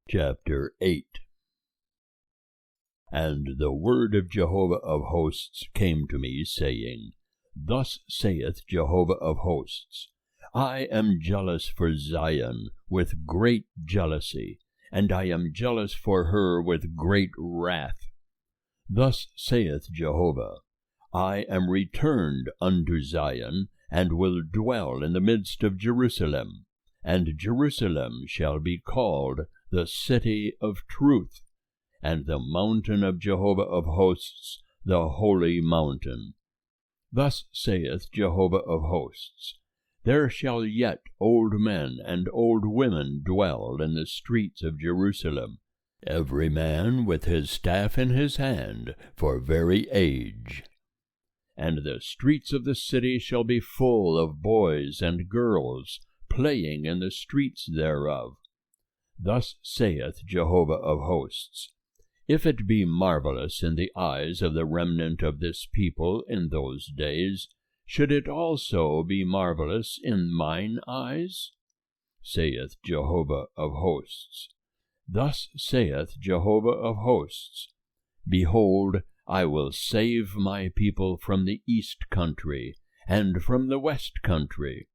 Chapter 8. And the word of Jehovah of hosts came to me, saying, Thus saith Jehovah of hosts, I am jealous for Zion with great jealousy, and I am jealous for her with great wrath. Thus saith Jehovah, I am returned unto Zion, and will dwell in the midst of Jerusalem, and Jerusalem shall be called the city of truth, and the mountain of Jehovah of hosts, the holy mountain. Thus saith Jehovah of hosts, There shall yet old men and old women dwell in the streets of Jerusalem, every man with his staff in his hand for very age. And the streets of the city shall be full of boys and girls, playing in the streets thereof. Thus saith Jehovah of hosts, If it be marvelous in the eyes of the remnant of this people in those days, should it also be marvelous in mine eyes? Saith Jehovah of hosts. Thus saith Jehovah of hosts, Behold, I will save my people from the east country, and from the west country,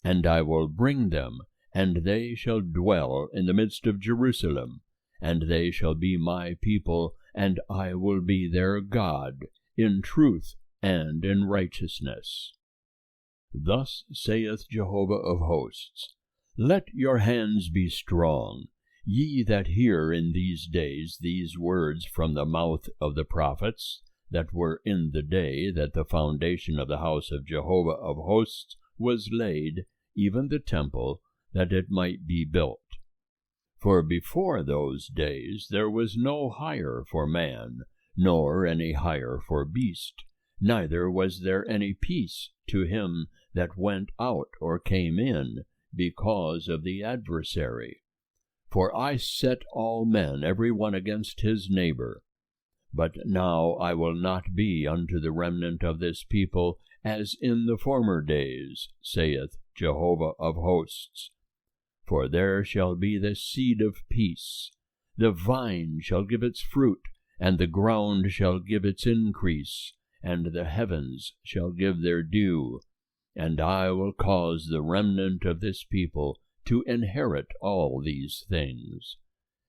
and I will bring them, and they shall dwell in the midst of Jerusalem, and they shall be my people, and I will be their God, in truth and in righteousness. Thus saith Jehovah of hosts, Let your hands be strong, ye that hear in these days these words from the mouth of the prophets, that were in the day that the foundation of the house of Jehovah of hosts was laid, even the temple, that it might be built. For before those days there was no hire for man, nor any hire for beast, neither was there any peace to him that went out or came in, because of the adversary. For I set all men every one against his neighbor. But now I will not be unto the remnant of this people as in the former days, saith Jehovah of hosts. For there shall be the seed of peace, the vine shall give its fruit, and the ground shall give its increase, and the heavens shall give their dew, and I will cause the remnant of this people to inherit all these things.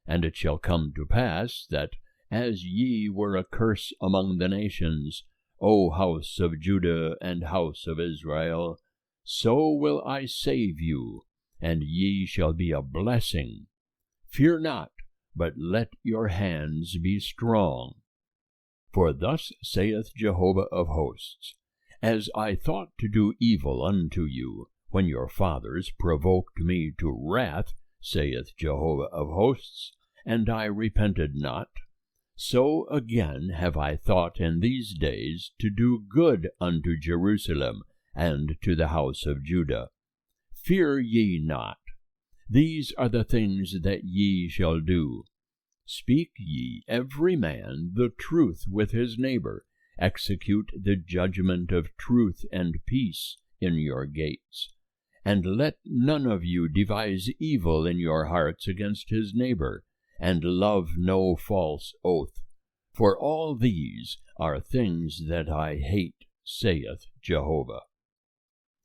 And it shall come to pass that, as ye were a curse among the nations, O house of Judah and house of Israel, so will I save you, and ye shall be a blessing. Fear not, but let your hands be strong. For thus saith Jehovah of hosts, As I thought to do evil unto you, when your fathers provoked me to wrath, saith Jehovah of hosts, and I repented not, so again have I thought in these days to do good unto Jerusalem and to the house of Judah. Fear ye not. These are the things that ye shall do. Speak ye every man the truth with his neighbor, execute the judgment of truth and peace in your gates. And let none of you devise evil in your hearts against his neighbor, and love no false oath. For all these are things that I hate, saith Jehovah.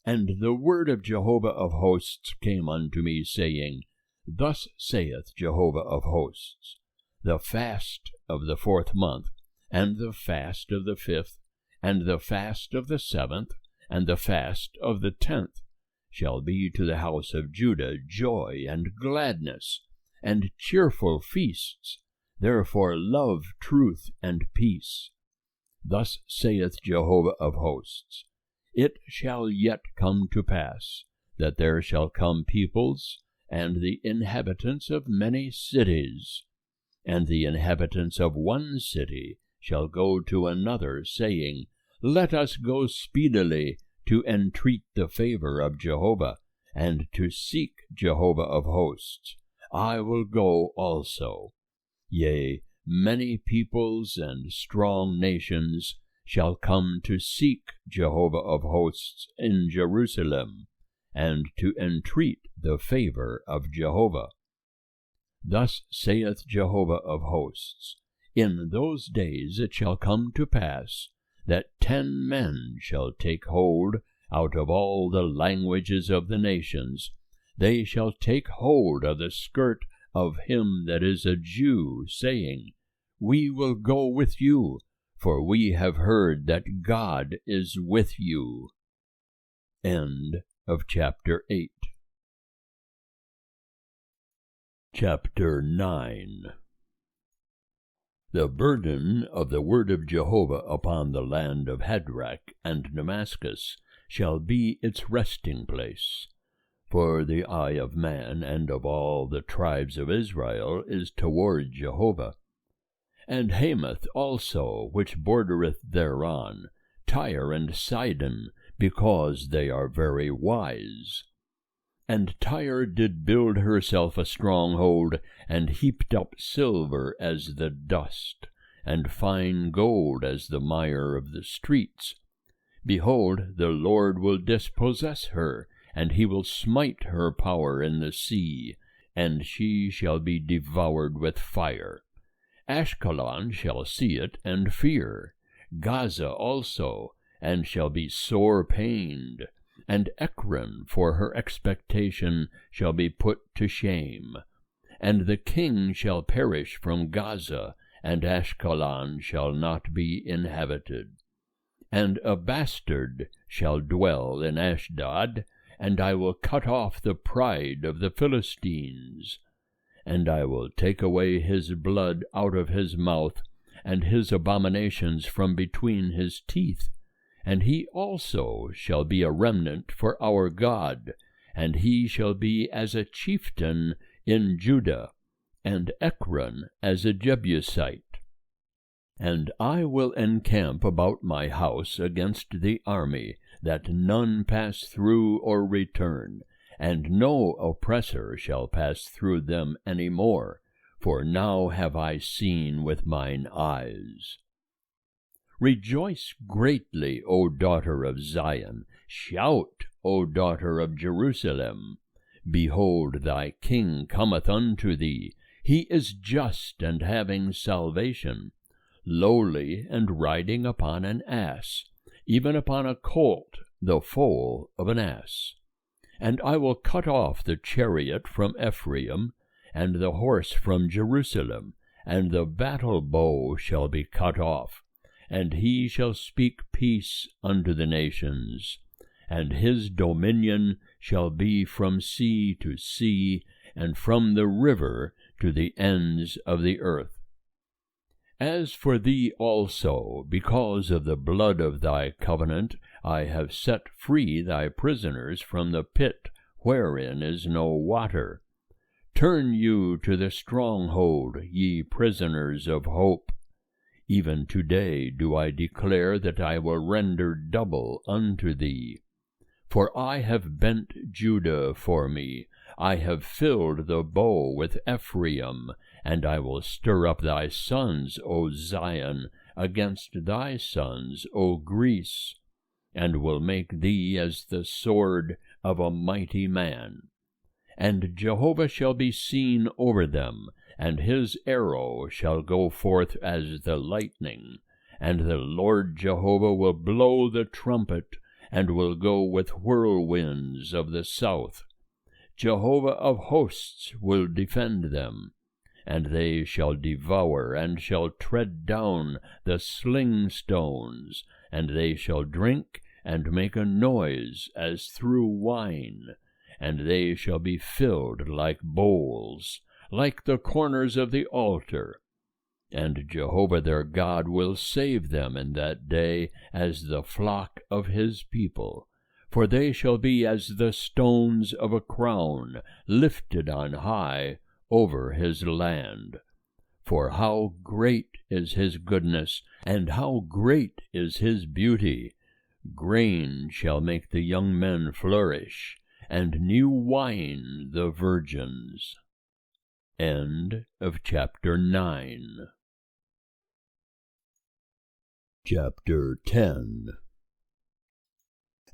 And the word of Jehovah of hosts came unto me, saying, Thus saith Jehovah of hosts, The fast of the 4th month, and the fast of the 5th, and the fast of the 7th, and the fast of the 10th, shall be to the house of Judah joy and gladness, and cheerful feasts. Therefore love truth and peace. Thus saith Jehovah of hosts, It shall yet come to pass, that there shall come peoples, and the inhabitants of many cities, and the inhabitants of one city shall go to another, saying, Let us go speedily to entreat the favor of Jehovah, and to seek Jehovah of hosts. I will go also. Yea, many peoples and strong nations shall come to seek Jehovah of hosts in Jerusalem, and to entreat the favor of Jehovah. Thus saith Jehovah of hosts, In those days it shall come to pass, that 10 men shall take hold out of all the languages of the nations. They shall take hold of the skirt of him that is a Jew, saying, We will go with you, for we have heard that God is with you. End of chapter 8. Chapter 9. The burden of the word of Jehovah upon the land of Hadrach and Damascus shall be its resting place. For the eye of man and of all the tribes of Israel is toward Jehovah. And Hamath also, which bordereth thereon, Tyre and Sidon, because they are very wise. And Tyre did build herself a stronghold, and heaped up silver as the dust, and fine gold as the mire of the streets. Behold, the Lord will dispossess her, and he will smite her power in the sea, and she shall be devoured with fire. Ashkelon shall see it and fear, Gaza also, and shall be sore pained, and Ekron for her expectation shall be put to shame. And the king shall perish from Gaza, and Ashkelon shall not be inhabited. And a bastard shall dwell in Ashdod, and I will cut off the pride of the Philistines. And I will take away his blood out of his mouth, and his abominations from between his teeth. And he also shall be a remnant for our God, and he shall be as a chieftain in Judah, and Ekron as a Jebusite. And I will encamp about my house against the army, that none pass through or return, and no oppressor shall pass through them any more, for now have I seen with mine eyes. Rejoice greatly, O daughter of Zion. Shout, O daughter of Jerusalem. Behold, thy king cometh unto thee. He is just and having salvation, lowly and riding upon an ass, even upon a colt, the foal of an ass. And I will cut off the chariot from Ephraim, and the horse from Jerusalem, and the battle bow shall be cut off. And he shall speak peace unto the nations, and his dominion shall be from sea to sea, and from the river to the ends of the earth. As for thee also, because of the blood of thy covenant, I have set free thy prisoners from the pit wherein is no water. Turn you to the stronghold, ye prisoners of hope. Even today do I declare that I will render double unto thee. For I have bent Judah for me, I have filled the bow with Ephraim, and I will stir up thy sons, O Zion, against thy sons, O Greece, and will make thee as the sword of a mighty man. And Jehovah shall be seen over them, and his arrow shall go forth as the lightning, and the Lord Jehovah will blow the trumpet, and will go with whirlwinds of the south. Jehovah of hosts will defend them, and they shall devour, and shall tread down the sling stones, and they shall drink and make a noise as through wine, and they shall be filled like bowls, like the corners of the altar. And Jehovah their God will save them in that day as the flock of his people. For they shall be as the stones of a crown, lifted on high over his land. For how great is his goodness, and how great is his beauty! Grain shall make the young men flourish, and new wine the virgins. End of chapter 9. Chapter 10.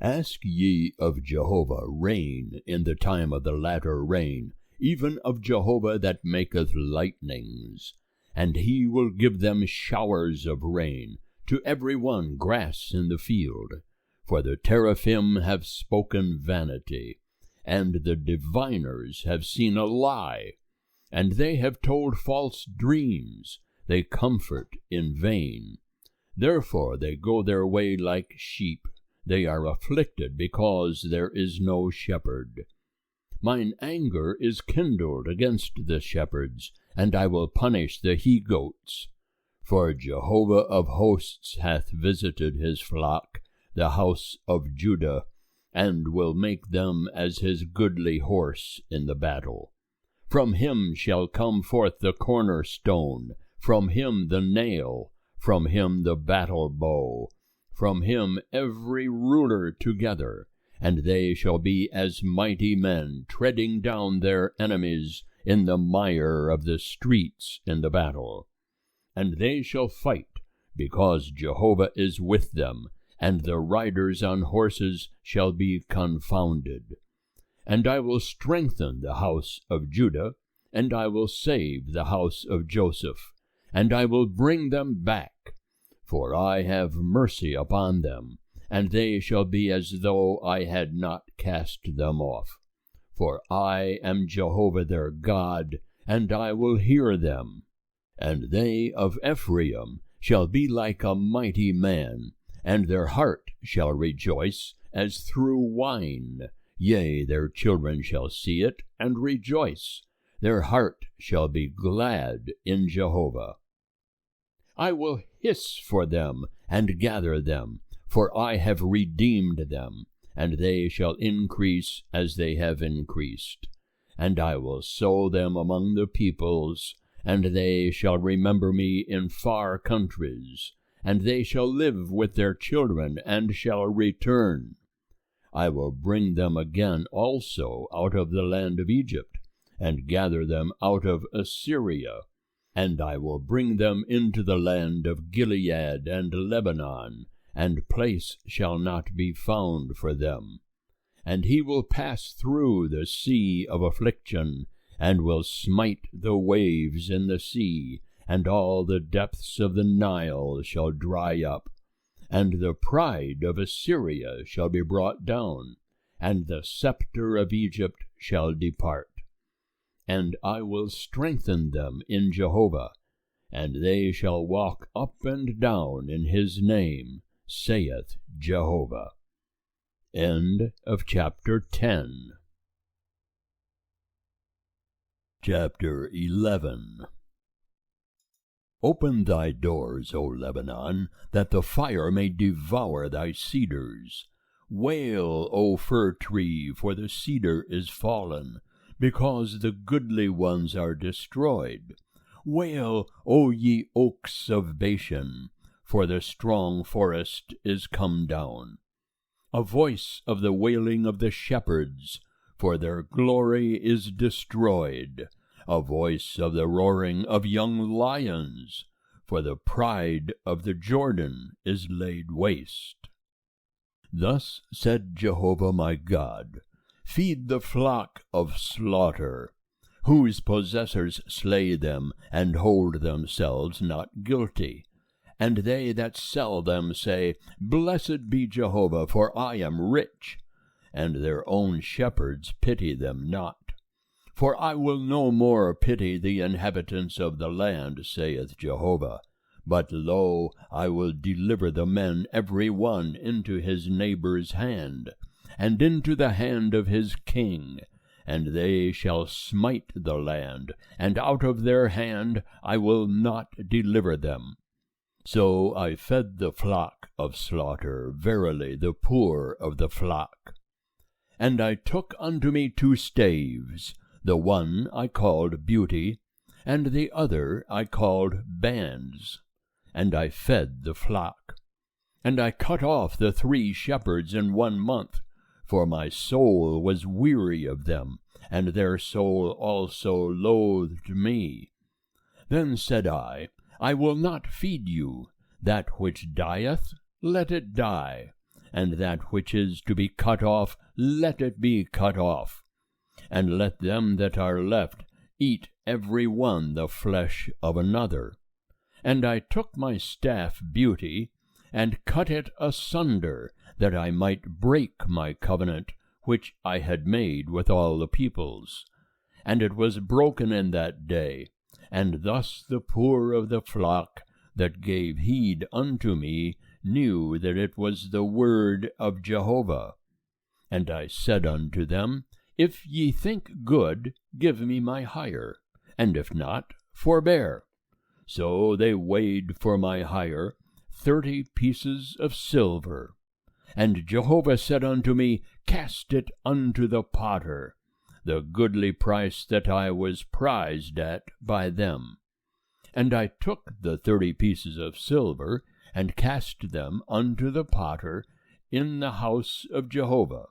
Ask ye of Jehovah rain in the time of the latter rain, even of Jehovah that maketh lightnings. And he will give them showers of rain, to every one grass in the field. For the teraphim have spoken vanity, and the diviners have seen a lie, and they have told false dreams, they comfort in vain. Therefore they go their way like sheep, they are afflicted because there is no shepherd. Mine anger is kindled against the shepherds, and I will punish the he-goats. For Jehovah of hosts hath visited his flock, the house of Judah, and will make them as his goodly horse in the battle. From him shall come forth the cornerstone, from him the nail, from him the battle bow, from him every ruler together, and they shall be as mighty men treading down their enemies in the mire of the streets in the battle. And they shall fight, because Jehovah is with them, and the riders on horses shall be confounded. And I will strengthen the house of Judah, and I will save the house of Joseph, and I will bring them back. For I have mercy upon them, and they shall be as though I had not cast them off. For I am Jehovah their God, and I will hear them. And they of Ephraim shall be like a mighty man, and their heart shall rejoice as through wine. Yea, their children shall see it, and rejoice. Their heart shall be glad in Jehovah. I will hiss for them, and gather them, for I have redeemed them, and they shall increase as they have increased. And I will sow them among the peoples, and they shall remember me in far countries, and they shall live with their children, and shall return. I will bring them again also out of the land of Egypt, and gather them out of Assyria, and I will bring them into the land of Gilead and Lebanon, and place shall not be found for them. And he will pass through the sea of affliction, and will smite the waves in the sea, and all the depths of the Nile shall dry up. And the pride of Assyria shall be brought down, and the scepter of Egypt shall depart. And I will strengthen them in Jehovah, and they shall walk up and down in his name, saith Jehovah. End of chapter 10. Chapter 11. Open thy doors, O Lebanon, that the fire may devour thy cedars. Wail, O fir tree, for the cedar is fallen, because the goodly ones are destroyed. Wail, O ye oaks of Bashan, for the strong forest is come down. A voice of the wailing of the shepherds, for their glory is destroyed. A voice of the roaring of young lions, for the pride of the Jordan is laid waste. Thus said Jehovah my God, feed the flock of slaughter, whose possessors slay them, and hold themselves not guilty. And they that sell them say, Blessed be Jehovah, for I am rich. And their own shepherds pity them not. For I will no more pity the inhabitants of the land, saith Jehovah. But lo, I will deliver the men every one into his neighbor's hand, and into the hand of his king, and they shall smite the land, and out of their hand I will not deliver them. So I fed the flock of slaughter, verily the poor of the flock. And I took unto me 2 staves, the one I called Beauty, and the other I called Bands. And I fed the flock. And I cut off the 3 shepherds in 1 month, for my soul was weary of them, and their soul also loathed me. Then said I will not feed you. That which dieth, let it die, and that which is to be cut off, let it be cut off. and let them that are left eat every one the flesh of another. And I took my staff Beauty, and cut it asunder, that I might break my covenant which I had made with all the peoples. And it was broken in that day, and thus the poor of the flock that gave heed unto me knew that it was the word of Jehovah. And I said unto them, If ye think good, give me my hire, and if not, forbear. So they weighed for my hire 30 pieces of silver. And Jehovah said unto me, Cast it unto the potter, the goodly price that I was prized at by them. And I took the 30 pieces of silver, and cast them unto the potter in the house of Jehovah.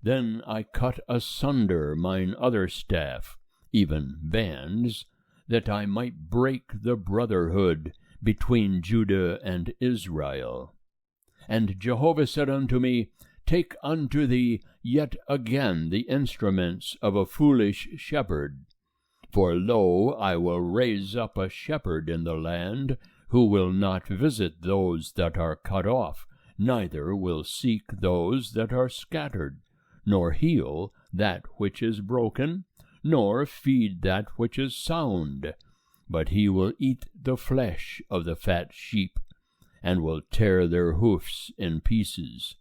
Then I cut asunder mine other staff, even bands, that I might break the brotherhood between Judah and Israel. And Jehovah said unto me, Take unto thee yet again the instruments of a foolish shepherd. For lo, I will raise up a shepherd in the land, who will not visit those that are cut off, neither will seek those that are scattered, nor heal that which is broken, nor feed that which is sound. But he will eat the flesh of the fat sheep, and will tear their hoofs in pieces.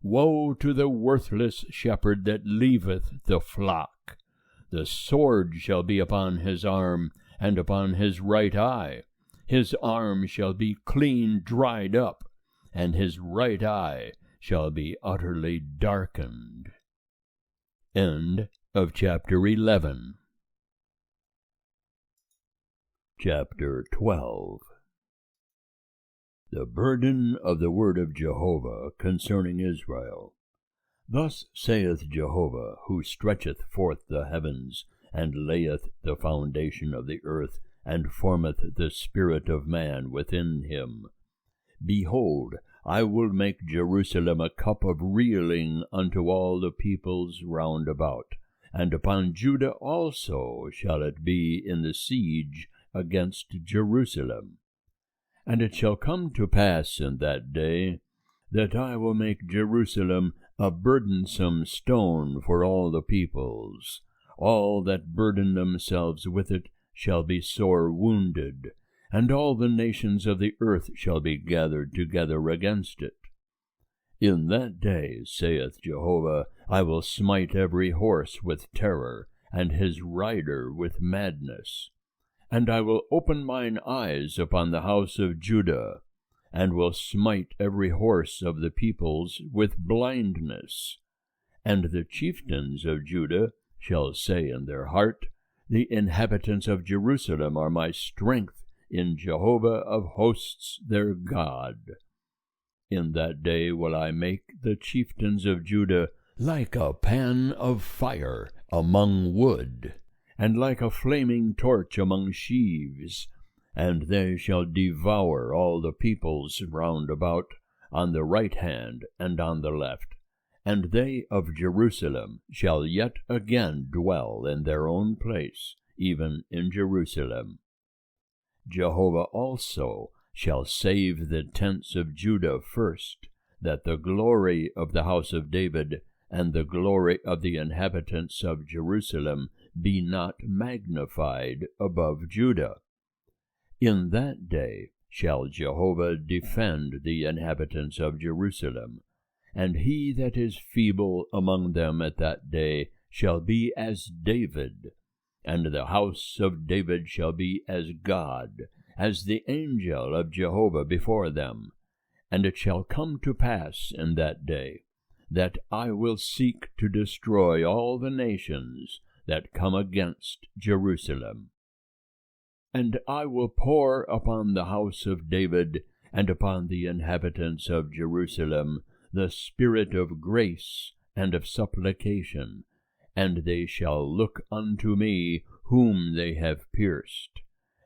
Woe to the worthless shepherd that leaveth the flock! The sword shall be upon his arm, and upon his right eye. His arm shall be clean dried up, and his right eye shall be utterly darkened. End of chapter 11. Chapter 12. The burden of the word of Jehovah concerning Israel. Thus saith Jehovah, who stretcheth forth the heavens, and layeth the foundation of the earth, and formeth the spirit of man within him. Behold, I will make Jerusalem a cup of reeling unto all the peoples round about, and upon Judah also shall it be in the siege against Jerusalem. And it shall come to pass in that day, that I will make Jerusalem a burdensome stone for all the peoples. All that burden themselves with it shall be sore wounded, and all the nations of the earth shall be gathered together against it. In that day, saith Jehovah, I will smite every horse with terror, and his rider with madness. And I will open mine eyes upon the house of Judah, and will smite every horse of the peoples with blindness. And the chieftains of Judah shall say in their heart, The inhabitants of Jerusalem are my strength in Jehovah of hosts their God. In that day will I make the chieftains of Judah like a pan of fire among wood, and like a flaming torch among sheaves, and they shall devour all the peoples round about, on the right hand and on the left. And they of Jerusalem shall yet again dwell in their own place, even in Jerusalem. Jehovah also shall save the tents of Judah first, that the glory of the house of David and the glory of the inhabitants of Jerusalem be not magnified above Judah. In that day shall Jehovah defend the inhabitants of Jerusalem, and he that is feeble among them at that day shall be as David, and the house of David shall be as God, as the angel of Jehovah before them. And it shall come to pass in that day, that I will seek to destroy all the nations that come against Jerusalem. And I will pour upon the house of David and upon the inhabitants of Jerusalem the spirit of grace and of supplication, and they shall look unto me whom they have pierced,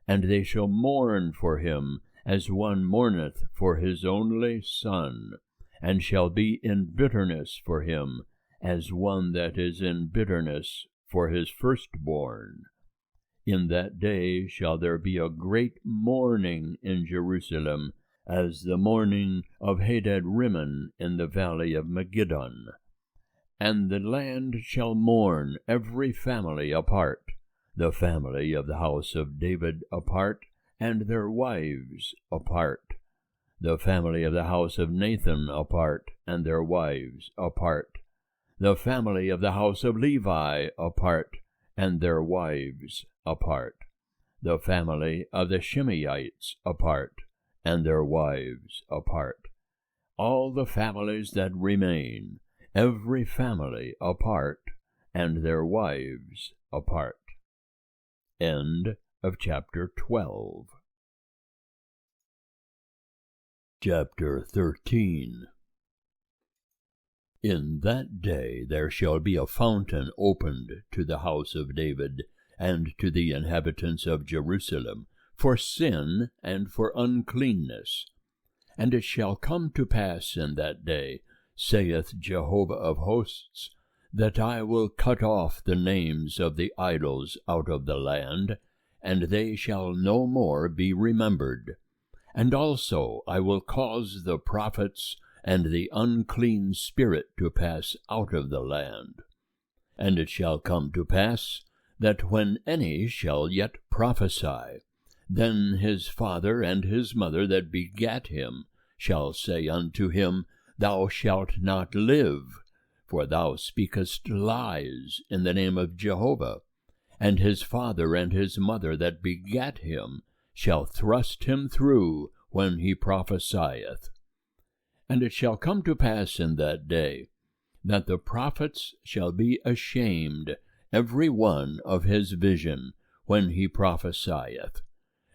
and they shall mourn for him as one mourneth for his only son, and shall be in bitterness for him, as one that is in bitterness for his firstborn. In that day shall there be a great mourning in Jerusalem, as the mourning of Hadad-rimmon in the valley of Megiddon. And the land shall mourn every family apart, the family of the house of David apart, and their wives apart, the family of the house of Nathan apart, and their wives apart, the family of the house of Levi apart, and their wives apart, the family of the Shimeites apart, and their wives apart, all the families that remain, every family apart, and their wives apart. End of chapter 12. Chapter 13. In that day there shall be a fountain opened to the house of David, and to the inhabitants of Jerusalem, for sin and for uncleanness. And it shall come to pass in that day, saith Jehovah of hosts, that I will cut off the names of the idols out of the land, and they shall no more be remembered. And also I will cause the prophets and the unclean spirit to pass out of the land. And it shall come to pass, that when any shall yet prophesy, then his father and his mother that begat him shall say unto him, Thou shalt not live, for thou speakest lies in the name of Jehovah. And his father and his mother that begat him shall thrust him through when he prophesieth. And it shall come to pass in that day, that the prophets shall be ashamed, every one of his vision, when he prophesieth.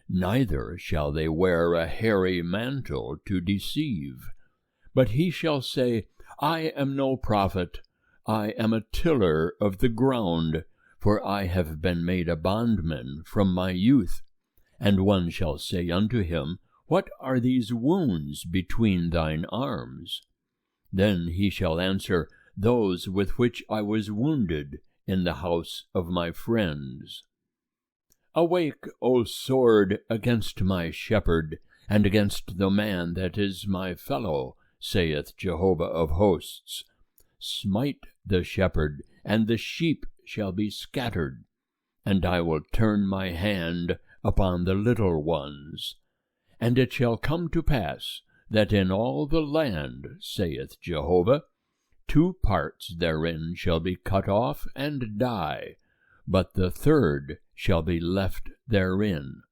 Neither shall they wear a hairy mantle to deceive. But he shall say, I am no prophet, I am a tiller of the ground, for I have been made a bondman from my youth. And one shall say unto him, What are these wounds between thine arms? Then he shall answer, Those with which I was wounded in the house of my friends. Awake, O sword, against my shepherd, and against the man that is my fellow, saith Jehovah of hosts. Smite the shepherd, and the sheep shall be scattered, and I will turn my hand upon the little ones. And it shall come to pass, that in all the land, saith Jehovah, 2 parts therein shall be cut off and die, but the third shall be left therein.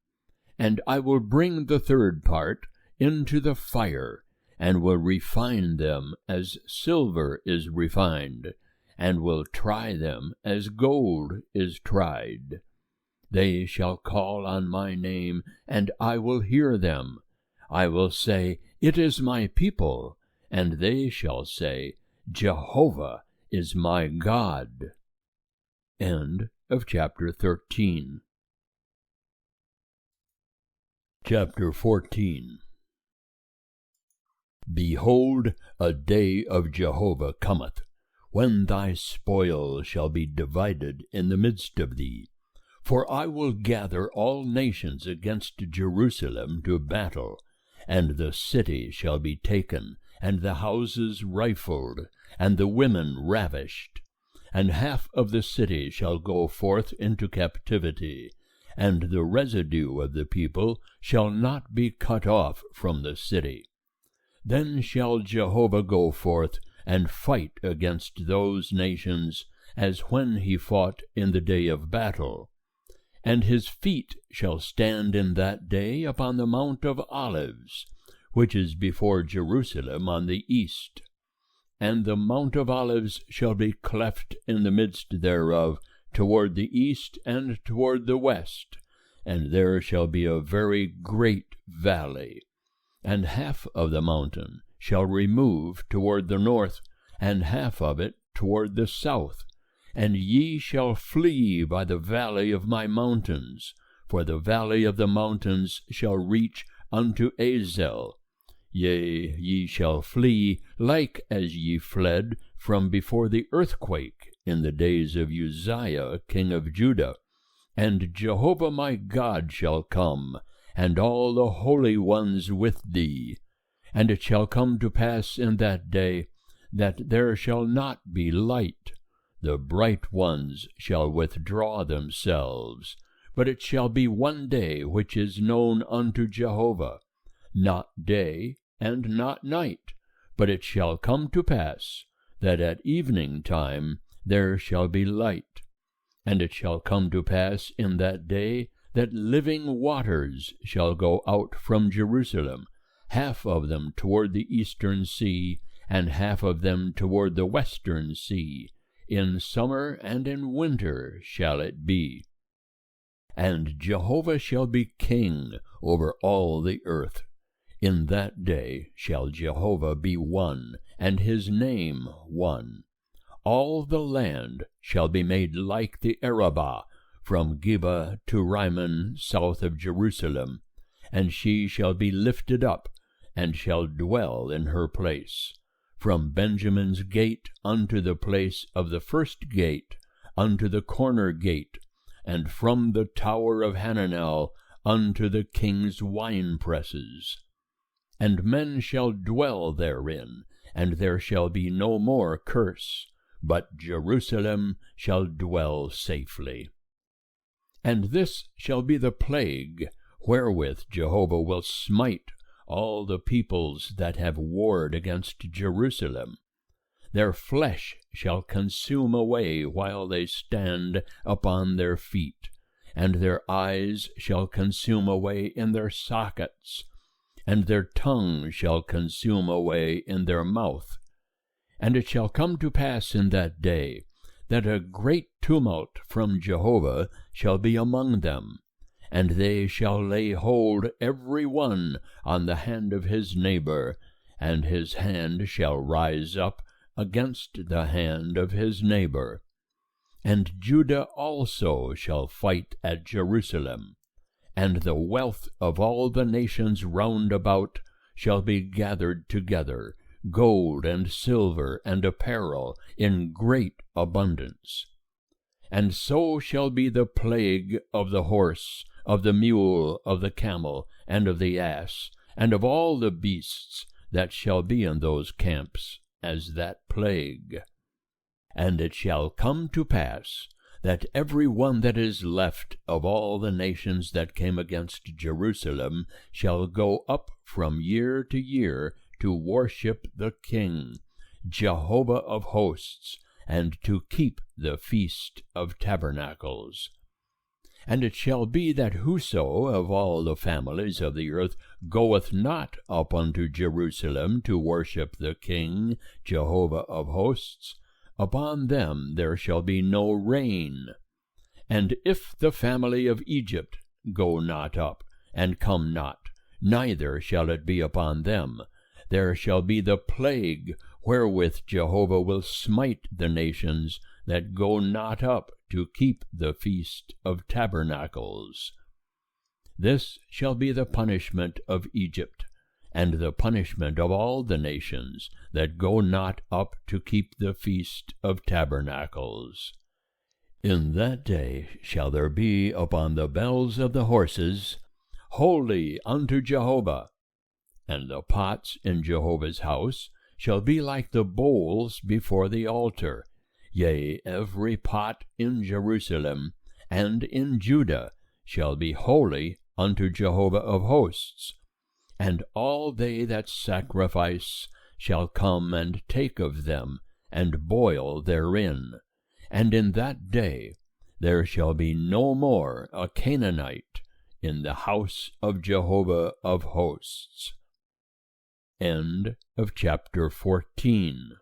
And I will bring the 3rd part into the fire, and will refine them as silver is refined, and will try them as gold is tried. They shall call on my name, and I will hear them. I will say, It is my people, and they shall say, Jehovah is my God. End of chapter 13. Chapter 14. Behold, a day of Jehovah cometh, when thy spoil shall be divided in the midst of thee. For I will gather all nations against Jerusalem to battle, and the city shall be taken, and the houses rifled, and the women ravished. And half of the city shall go forth into captivity, and the residue of the people shall not be cut off from the city. Then shall Jehovah go forth and fight against those nations, as when he fought in the day of battle. And his feet shall stand in that day upon the Mount of Olives, which is before Jerusalem on the east. And the Mount of Olives shall be cleft in the midst thereof, toward the east and toward the west, and there shall be a very great valley. And half of the mountain shall remove toward the north, and half of it toward the south. And ye shall flee by the valley of my mountains, for the valley of the mountains shall reach unto Azel. Yea, ye shall flee like as ye fled from before the earthquake in the days of Uzziah king of Judah. And Jehovah my God shall come, and all the holy ones with thee. And it shall come to pass in that day, that there shall not be light. The bright ones shall withdraw themselves. But it shall be one day which is known unto Jehovah, not day and not night. But it shall come to pass, that at evening time there shall be light. And it shall come to pass in that day, that living waters shall go out from Jerusalem, half of them toward the eastern sea, and half of them toward the western sea. In summer and in winter shall it be. And Jehovah shall be king over all the earth. In that day shall Jehovah be one, and his name one. All the land shall be made like the Arabah, from Geba to Rimmon south of Jerusalem, and she shall be lifted up, and shall dwell in her place. From Benjamin's gate unto the place of the first gate, unto the corner gate, and from the tower of Hananel unto the king's winepresses. And men shall dwell therein, and there shall be no more curse, but Jerusalem shall dwell safely. And this shall be the plague wherewith Jehovah will smite all the peoples that have warred against Jerusalem. Their flesh shall consume away while they stand upon their feet, and their eyes shall consume away in their sockets, and their tongue shall consume away in their mouth. And it shall come to pass in that day, that a great tumult from Jehovah shall be among them, and they shall lay hold every one on the hand of his neighbor, and his hand shall rise up against the hand of his neighbor. And Judah also shall fight at Jerusalem, and the wealth of all the nations round about shall be gathered together, gold and silver and apparel in great abundance. And so shall be the plague of the horse, of the mule, of the camel, and of the ass, and of all the beasts that shall be in those camps, as that plague. And it shall come to pass, that every one that is left of all the nations that came against Jerusalem shall go up from year to year to worship the King, Jehovah of hosts, and to keep the Feast of Tabernacles. And it shall be that whoso of all the families of the earth goeth not up unto Jerusalem to worship the King, Jehovah of hosts, upon them there shall be no rain. And if the family of Egypt go not up, and come not, neither shall it be upon them. There shall be the plague wherewith Jehovah will smite the nations that go not up to keep the Feast of Tabernacles. This shall be the punishment of Egypt, and the punishment of all the nations that go not up to keep the Feast of Tabernacles. In that day shall there be upon the bells of the horses, Holy unto Jehovah. And the pots in Jehovah's house shall be like the bowls before the altar. Yea, every pot in Jerusalem and in Judah shall be holy unto Jehovah of hosts. And all they that sacrifice shall come and take of them, and boil therein. And in that day there shall be no more a Canaanite in the house of Jehovah of hosts. End of chapter 14.